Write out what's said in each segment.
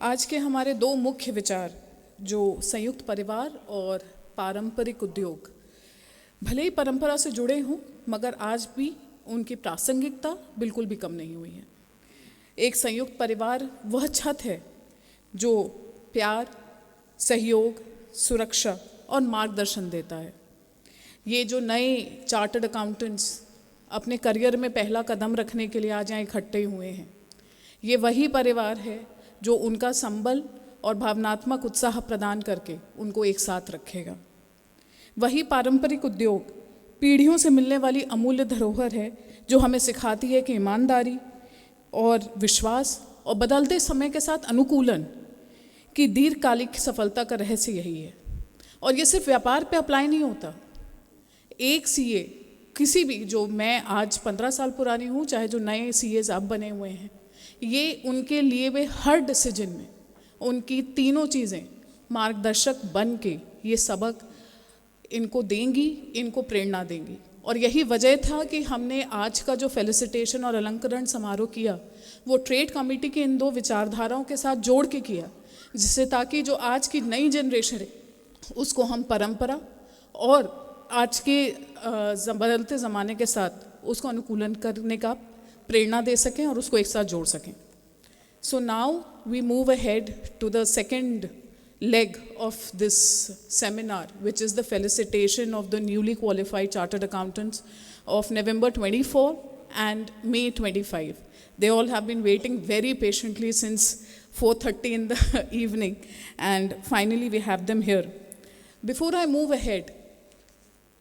आज के हमारे दो मुख्य विचार जो संयुक्त परिवार और पारंपरिक उद्योग, भले ही परंपरा से जुड़े हों मगर आज भी उनकी प्रासंगिकता बिल्कुल भी कम नहीं हुई है। एक संयुक्त परिवार वह छत है जो प्यार, सहयोग, सुरक्षा और मार्गदर्शन देता है। ये जो नए चार्टर्ड अकाउंटेंट्स अपने करियर में पहला कदम रखने के लिए आज यहाँ इकट्ठे हुए हैं, ये वही परिवार है जो उनका संबल और भावनात्मक उत्साह प्रदान करके उनको एक साथ रखेगा। वही पारंपरिक उद्योग पीढ़ियों से मिलने वाली अमूल्य धरोहर है जो हमें सिखाती है कि ईमानदारी और विश्वास और बदलते समय के साथ अनुकूलन की दीर्घकालिक सफलता का रहस्य यही है। और ये सिर्फ व्यापार पे अप्लाई नहीं होता। एक सीए किसी भी, जो मैं आज 15 साल पुरानी हूँ, चाहे जो नए सीएज अब बने हुए हैं, ये उनके लिए वे हर डिसीजन में उनकी तीनों चीज़ें मार्गदर्शक बन के ये सबक इनको देंगी, इनको प्रेरणा देंगी। और यही वजह था कि हमने आज का जो फेलिसिटेशन और अलंकरण समारोह किया वो ट्रेड कमेटी के इन दो विचारधाराओं के साथ जोड़ के किया, जिससे ताकि जो आज की नई जनरेशन है उसको हम परंपरा और आज के बदलते ज़माने के साथ उसको अनुकूलन करने का प्रेरणा दे सकें और उसको एक साथ जोड़ सकें। So now we move ahead to the second leg of this seminar, which is the felicitation of the newly qualified chartered accountants of November 24 and May 25. They all have been waiting very patiently since 4:30 in the evening, and finally we have them here. Before I move ahead,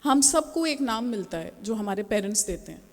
हम सबको एक नाम मिलता है जो हमारे parents देते हैं,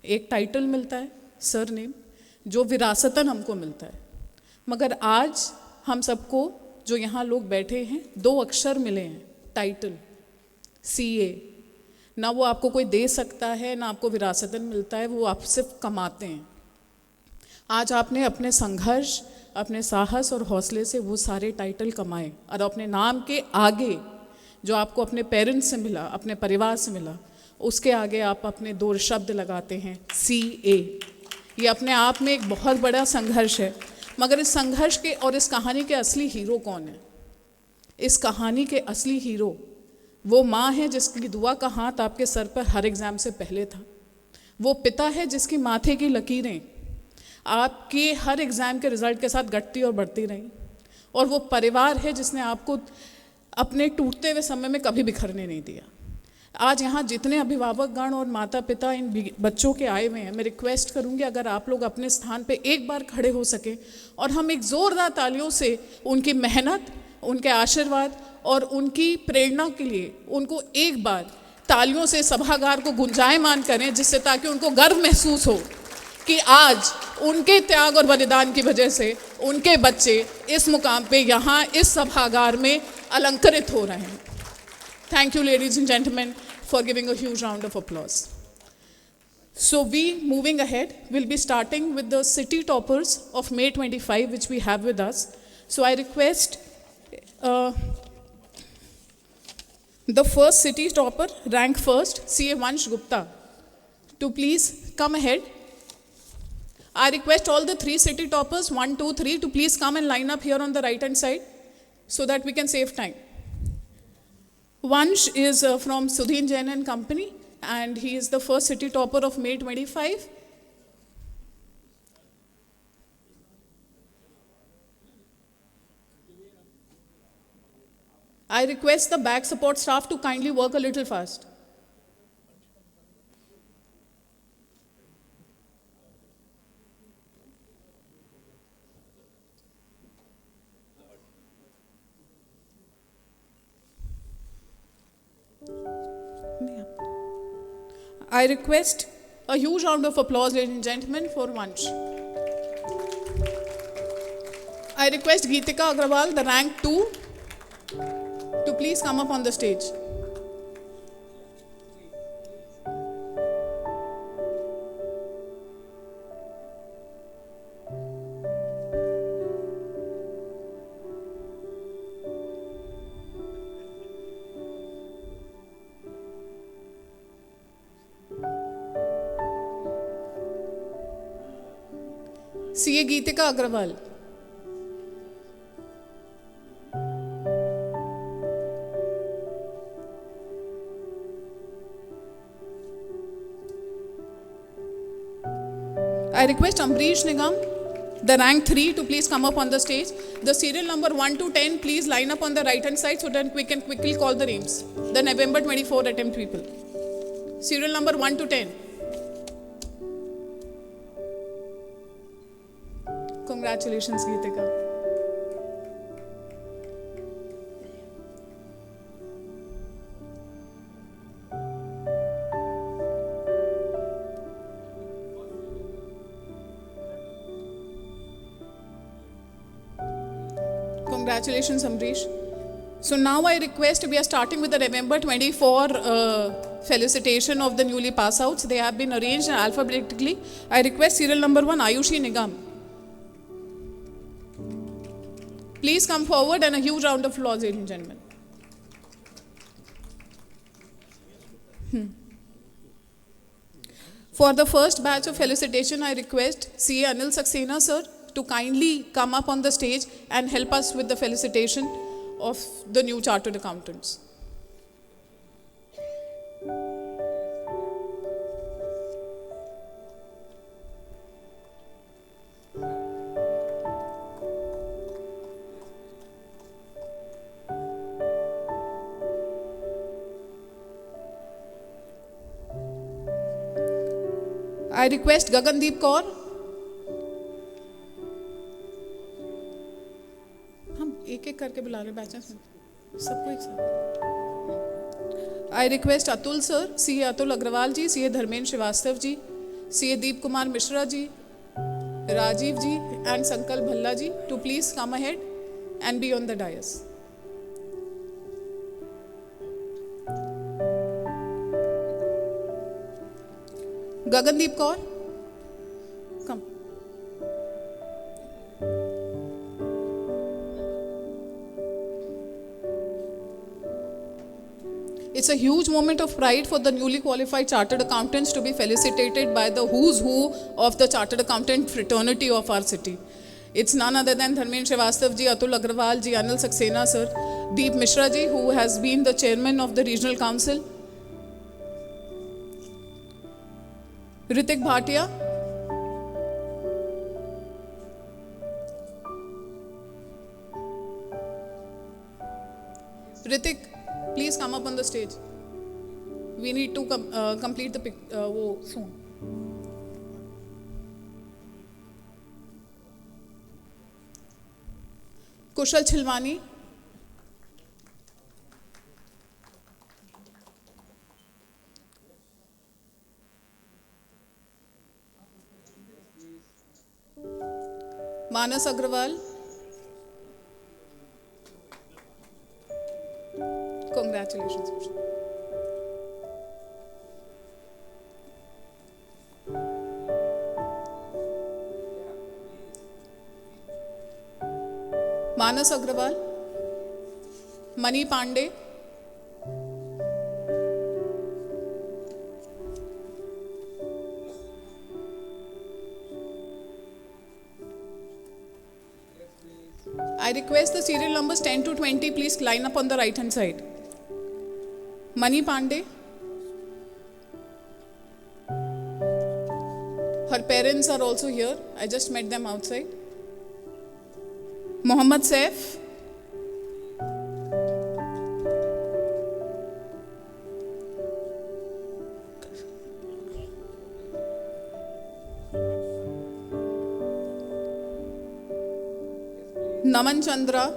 एक टाइटल मिलता है, सर नेम, जो विरासतन हमको मिलता है। मगर आज हम सबको जो यहाँ लोग बैठे हैं, दो अक्षर मिले हैं, टाइटल सीए। ना वो आपको कोई दे सकता है, ना आपको विरासतन मिलता है, वो आप सिर्फ कमाते हैं। आज आपने अपने संघर्ष, अपने साहस और हौसले से वो सारे टाइटल कमाए और अपने नाम के आगे जो आपको अपने पेरेंट्स से मिला, अपने परिवार से मिला, उसके आगे आप अपने दो शब्द लगाते हैं, सीए। ये अपने आप में एक बहुत बड़ा संघर्ष है। मगर इस संघर्ष के और इस कहानी के असली हीरो कौन है? इस कहानी के असली हीरो वो माँ है जिसकी दुआ का हाथ आपके सर पर हर एग्ज़ाम से पहले था। वो पिता है जिसकी माथे की लकीरें आपके हर एग्ज़ाम के रिज़ल्ट के साथ घटती और बढ़ती रहीं। और वो परिवार है जिसने आपको अपने टूटते हुए समय में कभी बिखरने नहीं दिया। आज यहाँ जितने अभिभावकगण और माता पिता इन बच्चों के आए हुए हैं, मैं रिक्वेस्ट करूँगी अगर आप लोग अपने स्थान पे एक बार खड़े हो सके और हम एक ज़ोरदार तालियों से उनकी मेहनत, उनके आशीर्वाद और उनकी प्रेरणा के लिए उनको एक बार तालियों से सभागार को गुंजायमान करें, जिससे ताकि उनको गर्व महसूस हो कि आज उनके त्याग और बलिदान की वजह से उनके बच्चे इस मुकाम पे यहाँ इस सभागार में अलंकृत हो रहे हैं। Thank you, ladies and gentlemen, for giving a huge round of applause. So we, moving ahead, will be starting with the city toppers of May 25, which we have with us. So I request the first city topper, rank first, CA Vansh Gupta, to please come ahead. I request all the three city toppers, 1, 2, 3, to please come and line up here on the right-hand side so that we can save time. Vansh is from Sudhin Jain and Company, and he is the first city topper of May 25. I request the back support staff to kindly work a little fast. I request a huge round of applause, ladies and gentlemen, for Vansh. I request Geetika Agrawal, the rank 2, to please come up on the stage. CA Geetika Agrawal. I request Ambrish Nigam, the rank 3, to please come up on the stage. The serial number 1 to 10, please line up on the right hand side so that we can quickly call the names. The November 24 attempt people. Serial number 1 to 10. Congratulations, Geetika. Congratulations, Ambrish. So now I request, we are starting with the November 24 felicitation of the newly pass outs. They have been arranged alphabetically. I request serial number 1, Ayushi Nigam. Please come forward and a huge round of applause, ladies and gentlemen. For the first batch of felicitation, I request CA Anil Saxena, sir, to kindly come up on the stage and help us with the felicitation of the new chartered accountants. I request Gagandeep Kaur. हम एक एक करके बुला रहे batches में सबको एक साथ. I request Atul sir, CA Atul Agrawal ji, CA Dharmen Srivastava ji, CA Deep Kumar Mishra ji, Rajiv ji and Sankalp Bhalla ji to please come ahead and be on the dais. Gagandeep Kaur, come. It's a huge moment of pride for the newly qualified chartered accountants to be felicitated by the who's who of the chartered accountant fraternity of our city. It's none other than Dharmen Srivastava ji, Atul Agrawal ji, Anil Saxena sir, Deep Mishra ji, who has been the chairman of the regional council, Ritik Bhatia, Ritik, please come up on the stage. We need to complete the soon. Kushal Chilwani, Manas Agrawal, congratulations. Manas Agrawal, Mani Pandey, I request the serial numbers 10 to 20, please line up on the right hand side. Mani Pandey, her parents are also here. I just met them outside. Mohammad Saif, Naman Chandra,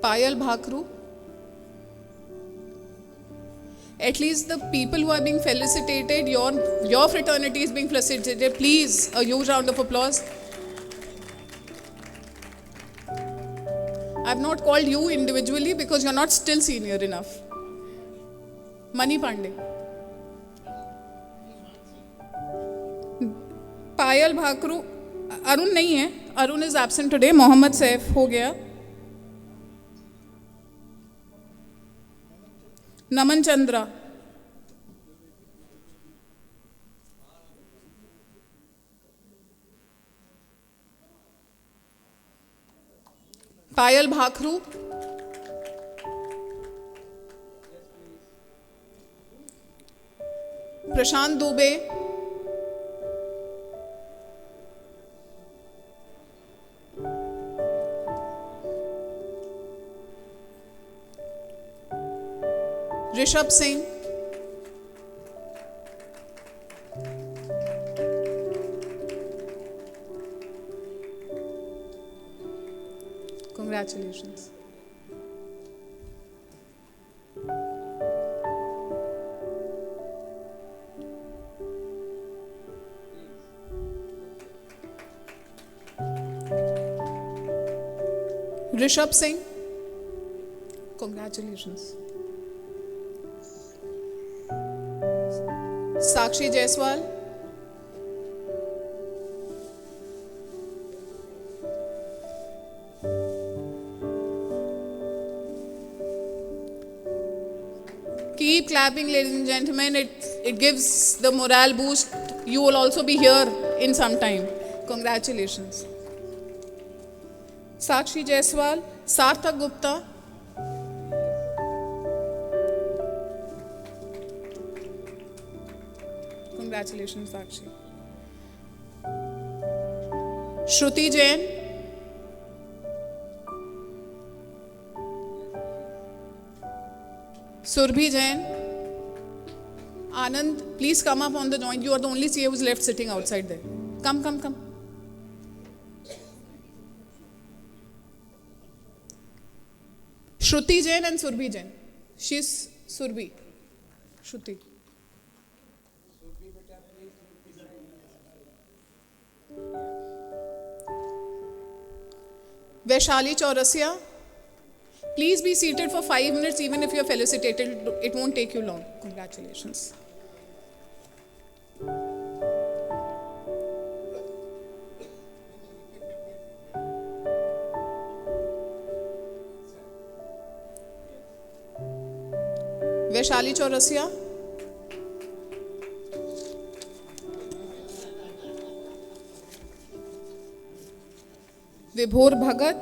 Payal Bhakru. At least the people who are being felicitated, your fraternity is being felicitated. Please, a huge round of applause. I have not called you individually because you are not still senior enough. Mani Pandey, Payal Bhakru, Arun नहीं है, Arun is absent today. Mohammad Saif हो गया. Naman Chandra, Payal Bhakru, Prashant Dubey, Rishabh Singh, congratulations. Rishabh Singh, congratulations. Sakshi Jaiswal, keep clapping, ladies and gentlemen. It gives the morale boost. You will also be here in some time. Congratulations. Sakshi Jaiswal, Sarthak Gupta, congratulations Sakshi. Shruti Jain, Surbhi Jain, Anand, please come up on the joint. You are the only CA who's left sitting outside there. Come. Shruti Jain and Surbhi Jain. She's Surbhi. Shruti. Vaishali Chaurasia. Please be seated for 5 minutes, even if you are felicitated. It won't take you long. Congratulations. Vaishali Chaurasia. Vibhor Bhagat.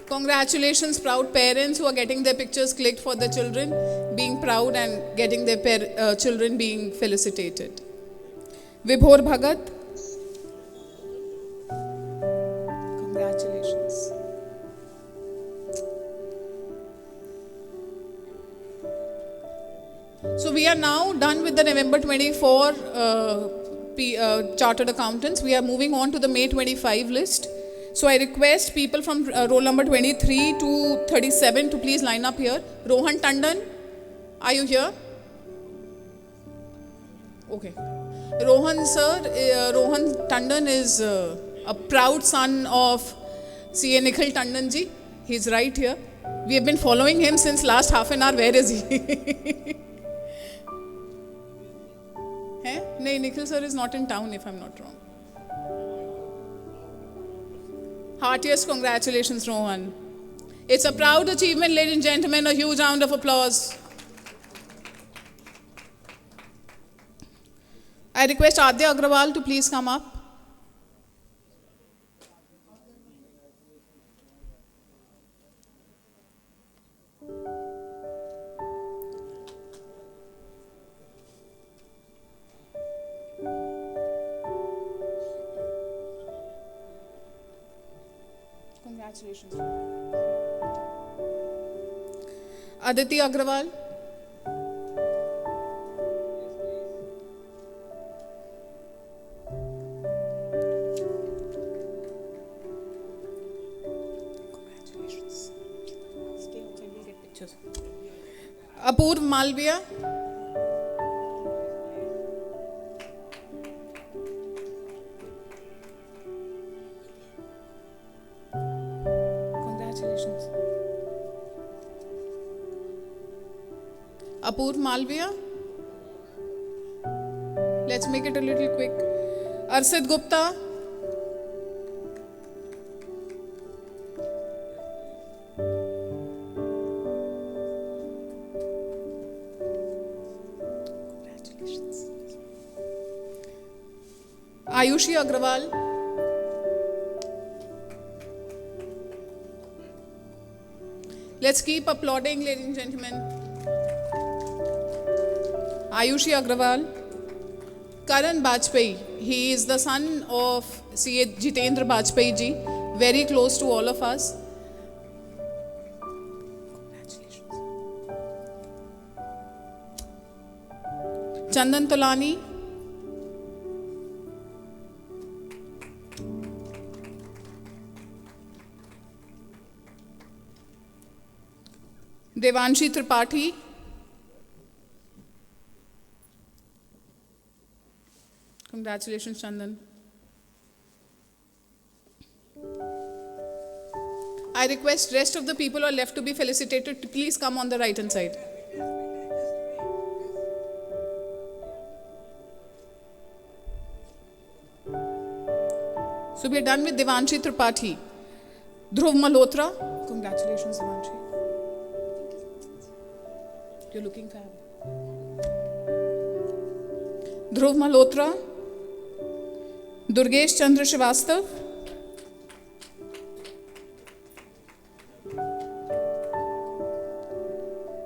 Congratulations, proud parents who are getting their pictures clicked for their children, being proud and getting their children being felicitated. Vibhor Bhagat. Congratulations. So we are now done with the November 24 Chartered Accountants. We are moving on to the May 25 list. So I request people from roll number 23 to 37 to please line up here. Rohan Tandon, are you here? Okay. Rohan sir, Rohan Tandon is a proud son of CA Nikhil Tandon ji. He's right here. We have been following him since last half an hour. Where is he? No, Nikhil sir is not in town if I'm not wrong. Heartiest congratulations, Rohan. It's a proud achievement, ladies and gentlemen. A huge round of applause. I request Adya Agrawal to please come up. Congratulations. Aditi Agrawal. Congratulations. Stay outside, we'll get pictures. Apurv Malviya. Apurv Malviya. Let's make it a little quick. Arshit Gupta. Congratulations. Ayushi Agrawal. Let's keep applauding, ladies and gentlemen. Ayushi Agrawal. Karan Bajpayee. He is the son of C.A. Jitendra Bajpayee ji, very close to all of us. Chandan Tolani. Devanshi Tripathi. Congratulations, Chandan. I request rest of the people who are left to be felicitated to please come on the right hand side. So we are done with Devanshi Tripathi. Dhruv Malhotra. Congratulations, Devanshi. You're looking fab. Dhruv Malhotra. Durgesh Chandra Srivastav.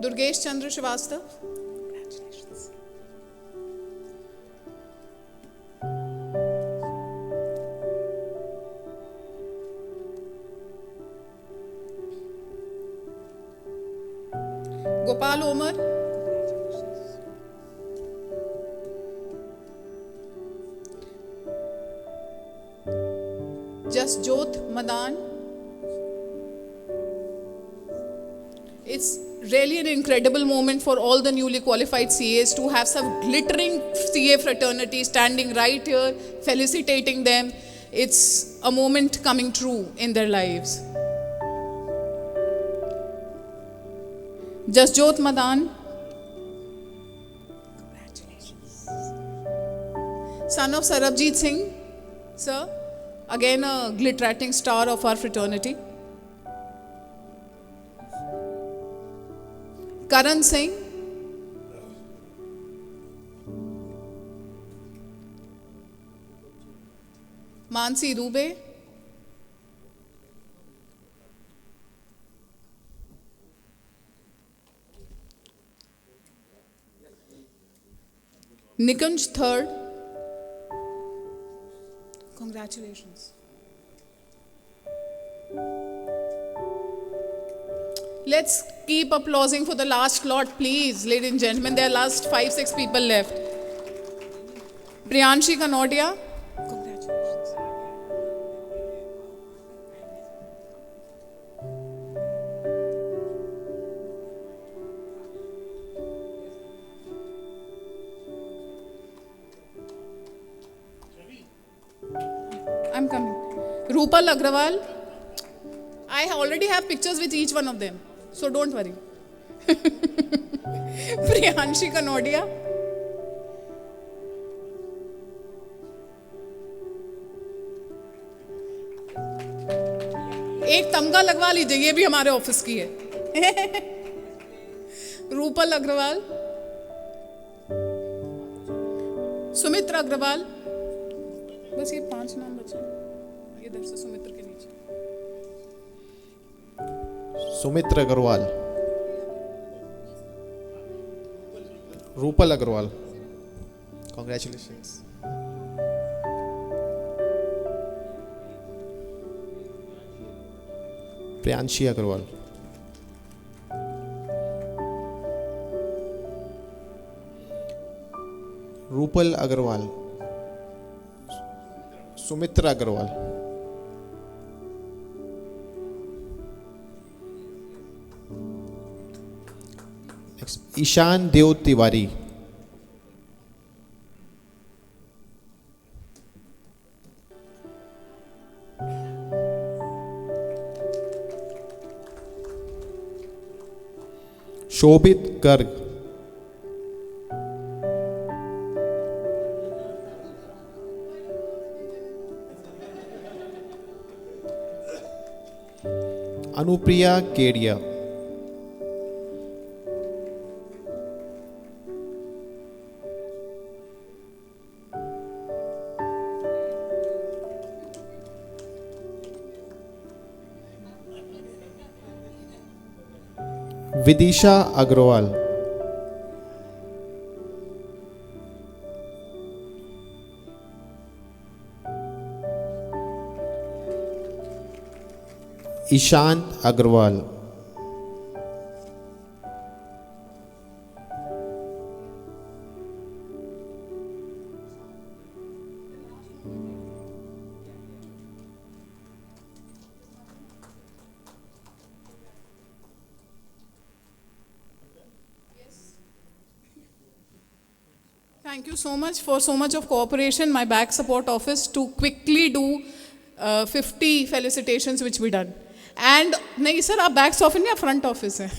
Durgesh Chandra Srivastav. Congratulations. Gopal Omar. Jasjot Madan. It's really an incredible moment for all the newly qualified CAs to have some glittering CA fraternity standing right here, felicitating them. It's a moment coming true in their lives. Jasjot Madan. Congratulations. Son of Sarabjit Singh, sir. Again a glittering star of our fraternity. Karan Singh. Mansi Dubey. Nikunj third. Congratulations. Let's keep applauding for the last lot, please, ladies and gentlemen. There are last 5-6 people left. Priyanshi Kanodia. Congratulations. I'm coming. Rupal Agrawal. I already have pictures with each one of them, so don't worry. Priyanshi Kanodia. एक तमगा लगवा लीजिए, ये भी हमारे office की है. रूपल अग्रवाल. सुमित्र अग्रवाल. बस ये 5 नाम बचे. इधर से सुमित्र के नीचे. Sumitra Agarwal. Rupal Agarwal. Congratulations. Priyanshi Agarwal. Rupal Agarwal. Sumitra Agarwal. Ishan Dev Tiwari. Shobhit Garg. Anupriya Kedia. Vidisha Agarwal, Ishant Agarwal, Thank you so much for so much of cooperation, my back support office, to quickly do 50 felicitations which we done. And nahi sir, आप back office नहीं, आप front office है.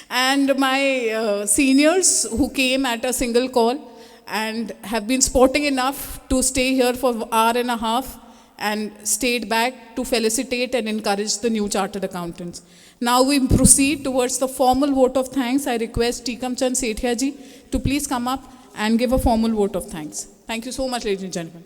And my seniors who came at a single call and have been sporting enough to stay here for an hour and a half and stayed back to felicitate and encourage the new chartered accountants. Now we proceed towards the formal vote of thanks. I request Tikam Chand Sethia ji to please come up and give a formal vote of thanks. Thank you so much, ladies and gentlemen.